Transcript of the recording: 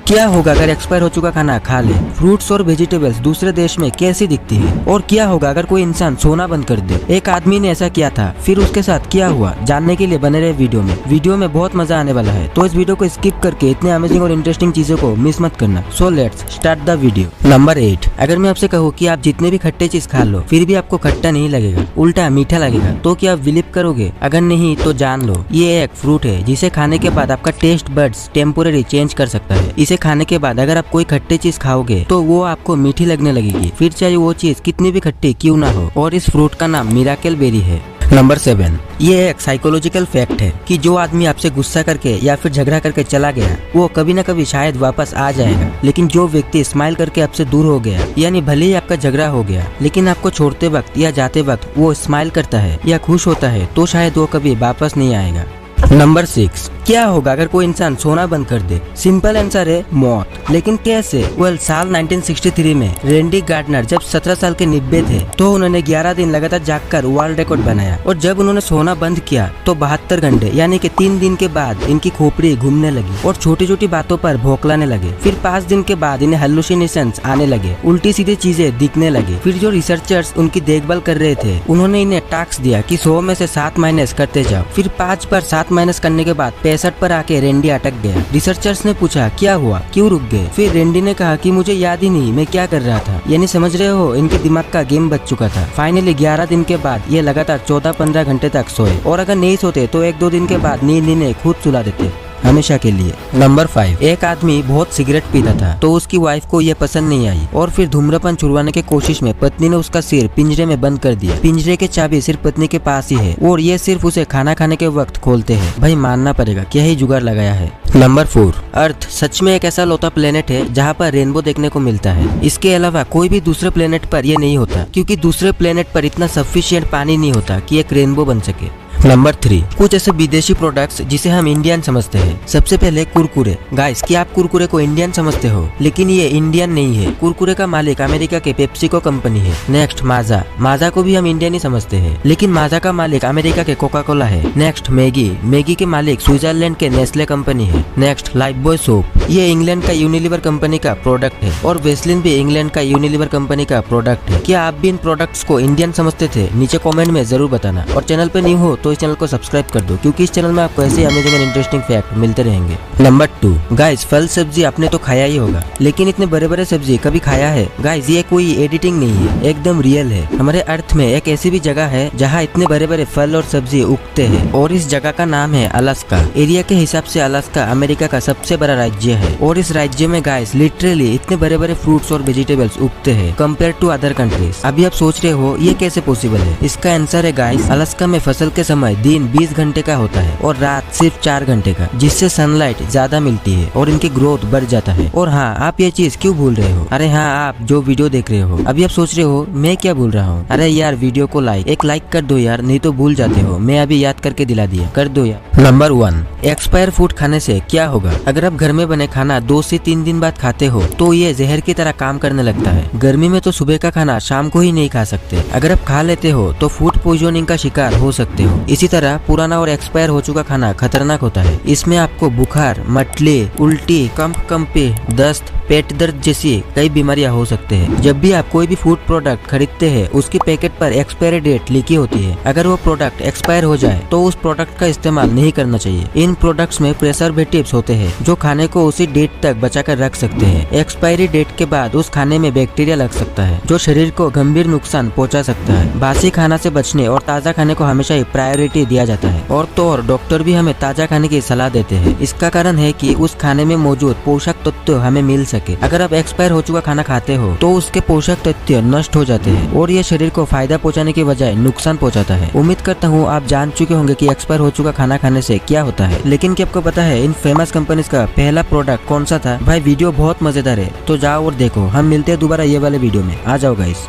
क्या होगा अगर एक्सपायर हो चुका खाना खा ले? फ्रूट्स और वेजिटेबल्स दूसरे देश में कैसी दिखती है? और क्या होगा अगर कोई इंसान सोना बंद कर दे? एक आदमी ने ऐसा किया था, फिर उसके साथ क्या हुआ? जानने के लिए बने रहे वीडियो में बहुत मजा आने वाला है, तो इस वीडियो को स्किप करके इतने अमेजिंग और इंटरेस्टिंग चीजों को मिस मत करना। So let's start the video. Number 8, अगर मैं आपसे कहूँ कि आप जितने भी खट्टे चीज खा लो फिर भी आपको खट्टा नहीं लगेगा, उल्टा मीठा लगेगा, तो क्या आप बिलीव करोगे? अगर नहीं तो जान लो, ये एक फ्रूट है जिसे खाने के बाद आपका टेस्ट बड्स टेम्पोररी चेंज कर सकता है। इसे खाने के बाद अगर आप कोई खट्टी चीज खाओगे तो वो आपको मीठी लगने लगेगी, फिर चाहे वो चीज कितनी भी खट्टी क्यों ना हो। और इस फ्रूट का नाम मिराकल बेरी है। नंबर 7, ये एक साइकोलॉजिकल फैक्ट है कि जो आदमी आपसे गुस्सा करके या फिर झगड़ा करके चला गया वो कभी ना कभी शायद वापस आ जाएगा, लेकिन जो व्यक्ति स्माइल करके आपसे दूर हो गया, यानी भले ही आपका झगड़ा हो गया लेकिन आपको छोड़ते वक्त या जाते वक्त वो स्माइल करता है या खुश होता है, तो शायद वो कभी वापस नहीं आएगा। नंबर 6, क्या होगा अगर कोई इंसान सोना बंद कर दे? सिंपल आंसर है मौत। लेकिन कैसे? साल 1963 में रेंडी गार्डनर जब 17 साल के निब्बे थे तो उन्होंने 11 दिन लगातार जागकर वर्ल्ड रिकॉर्ड बनाया, और जब उन्होंने सोना बंद किया तो 72 घंटे यानी कि 3 दिन के बाद इनकी खोपड़ी घूमने लगी और छोटी छोटी बातों पर भौंकलाने लगे। फिर 5 दिन के बाद इन्हें हेलुसिनेशंस आने लगे, उल्टी सीधी चीजें दिखने लगी। फिर जो रिसर्चर्स उनकी देखभाल कर रहे थे उन्होंने इन्हें टास्क दिया कि 100 में से 7 माइनस करते जाओ। फिर 5 पर 7 माइनस करने के बाद 65 पर आके रेंडी अटक गया। रिसर्चर्स ने पूछा क्या हुआ, क्यों रुक गए? फिर रेंडी ने कहा कि मुझे याद ही नहीं मैं क्या कर रहा था। यानी समझ रहे हो, इनके दिमाग का गेम बच चुका था। फाइनली 11 दिन के बाद ये लगातार 14-15 घंटे तक सोए, और अगर नहीं सोते तो 1-2 दिन के बाद नींद इन्हें खुद सुला देते हमेशा के लिए। नंबर 5, एक आदमी बहुत सिगरेट पीता था तो उसकी वाइफ को यह पसंद नहीं आई, और फिर धूम्रपान छुड़वाने की कोशिश में पत्नी ने उसका सिर पिंजरे में बंद कर दिया। पिंजरे की चाबी सिर्फ पत्नी के पास ही है, और ये सिर्फ उसे खाना खाने के वक्त खोलते हैं। भाई मानना पड़ेगा, क्या ही जुगाड़ लगाया है। नंबर 4, अर्थ सच में एक ऐसा लौता प्लेनेट है जहाँ पर रेनबो देखने को मिलता है। इसके अलावा कोई भी दूसरे प्लेनेट पर यह नहीं होता, क्योंकि दूसरे प्लेनेट पर इतना सफिशिएंट पानी नहीं होता कि एक रेनबो बन सके। नंबर 3, कुछ ऐसे विदेशी प्रोडक्ट्स जिसे हम इंडियन समझते हैं। सबसे पहले कुरकुरे। गाइस, क्या आप कुरकुरे को इंडियन समझते हो? लेकिन ये इंडियन नहीं है। कुरकुरे का मालिक अमेरिका के पेप्सिको कंपनी है। नेक्स्ट माजा। माजा को भी हम इंडियन ही समझते हैं, लेकिन माजा का मालिक अमेरिका के कोका कोला है। Next Maggi. मैगी के मालिक स्विट्जरलैंड के नेस्ले कंपनी है। नेक्स्ट लाइफबॉय सोप, ये इंग्लैंड का यूनिलीवर कंपनी का प्रोडक्ट है, और वेस्लिन भी इंग्लैंड का यूनिलीवर कंपनी का प्रोडक्ट है। क्या आप भी इन प्रोडक्ट्स को इंडियन समझते थे? नीचे कॉमेंट में जरूर बताना, और चैनल पे नहीं हो तो इस चैनल को सब्सक्राइब कर दो, क्योंकि इस चैनल में आपको ऐसे अमेजिंग और इंटरेस्टिंग फैक्ट मिलते रहेंगे। नंबर 2, गाइस, फल सब्जी आपने तो खाया ही होगा, लेकिन इतने बड़े बड़े सब्जी कभी खाया है? गाइस, ये कोई एडिटिंग नहीं है, एकदम रियल है। हमारे अर्थ में एक ऐसी भी जगह है जहाँ इतने बड़े बड़े फल और सब्जी उगते हैं, और इस जगह का नाम है अलास्का। एरिया के हिसाब से अलास्का अमेरिका का सबसे बड़ा राज्य है, और इस राज्य में गाइस लिटरली इतने बड़े बड़े फ्रूट्स और वेजिटेबल्स उगते हैं कंपेयर टू अदर कंट्रीज। अभी आप सोच रहे हो ये कैसे पॉसिबल है? इसका आंसर है गाइस, अलास्का में फसल के समय दिन 20 घंटे का होता है और रात सिर्फ 4 घंटे का, जिससे सनलाइट ज्यादा मिलती है और इनकी ग्रोथ बढ़ जाता है। और हाँ, आप ये चीज क्यों भूल रहे हो? अरे हाँ, आप जो वीडियो देख रहे हो अभी आप सोच रहे हो मैं क्या भूल रहा हूँ। अरे यार, वीडियो को एक लाइक कर दो यार, नहीं तो भूल जाते हो। मैं अभी याद करके दिला दिया, कर दो यार। नंबर 1, एक्सपायर फूड खाने से क्या होगा? अगर आप घर में बने खाना 2 से 3 दिन बाद खाते हो तो ये जहर की तरह काम करने लगता है। गर्मी में तो सुबह का खाना शाम को ही नहीं खा सकते। अगर आप खा लेते हो तो फूड पॉइजनिंग का शिकार हो सकते हो। इसी तरह पुराना और एक्सपायर हो चुका खाना खतरनाक होता है। इसमें आपको बुखार, मटली, उल्टी, कंपी, दस्त, पेट दर्द जैसी कई बीमारियां हो सकते हैं। जब भी आप कोई भी फूड प्रोडक्ट खरीदते हैं उसकी पैकेट पर एक्सपायरी डेट लिखी होती है। अगर वो प्रोडक्ट एक्सपायर हो जाए तो उस प्रोडक्ट का इस्तेमाल नहीं करना चाहिए। इन प्रोडक्ट्स में प्रिजर्वेटिव्स होते हैं जो खाने को उसी डेट तक बचा कर रख सकते हैं। एक्सपायरी डेट के बाद उस खाने में बैक्टीरिया लग सकता है जो शरीर को गंभीर नुकसान पहुंचा सकता है। बासी खाना से बचने और ताज़ा खाने को हमेशा ही प्रायोरिटी दिया जाता है, और डॉक्टर भी हमें ताज़ा खाने की सलाह देते हैं। इसका कारण है कि उस खाने में मौजूद पोषक तत्व हमें मिल सके। अगर आप एक्सपायर हो चुका खाना खाते हो तो उसके पोषक तत्व नष्ट हो जाते हैं और ये शरीर को फायदा पहुंचाने की बजाय नुकसान पहुंचाता है। उम्मीद करता हूँ आप जान चुके होंगे कि एक्सपायर हो चुका खाना खाने से क्या होता है। लेकिन क्या आपको पता है इन फेमस कंपनीज का पहला प्रोडक्ट कौन सा था? भाई वीडियो बहुत मजेदार है, तो जाओ और देखो। हम मिलते हैं दोबारा ये वाले वीडियो में। आ जाओ गाइस।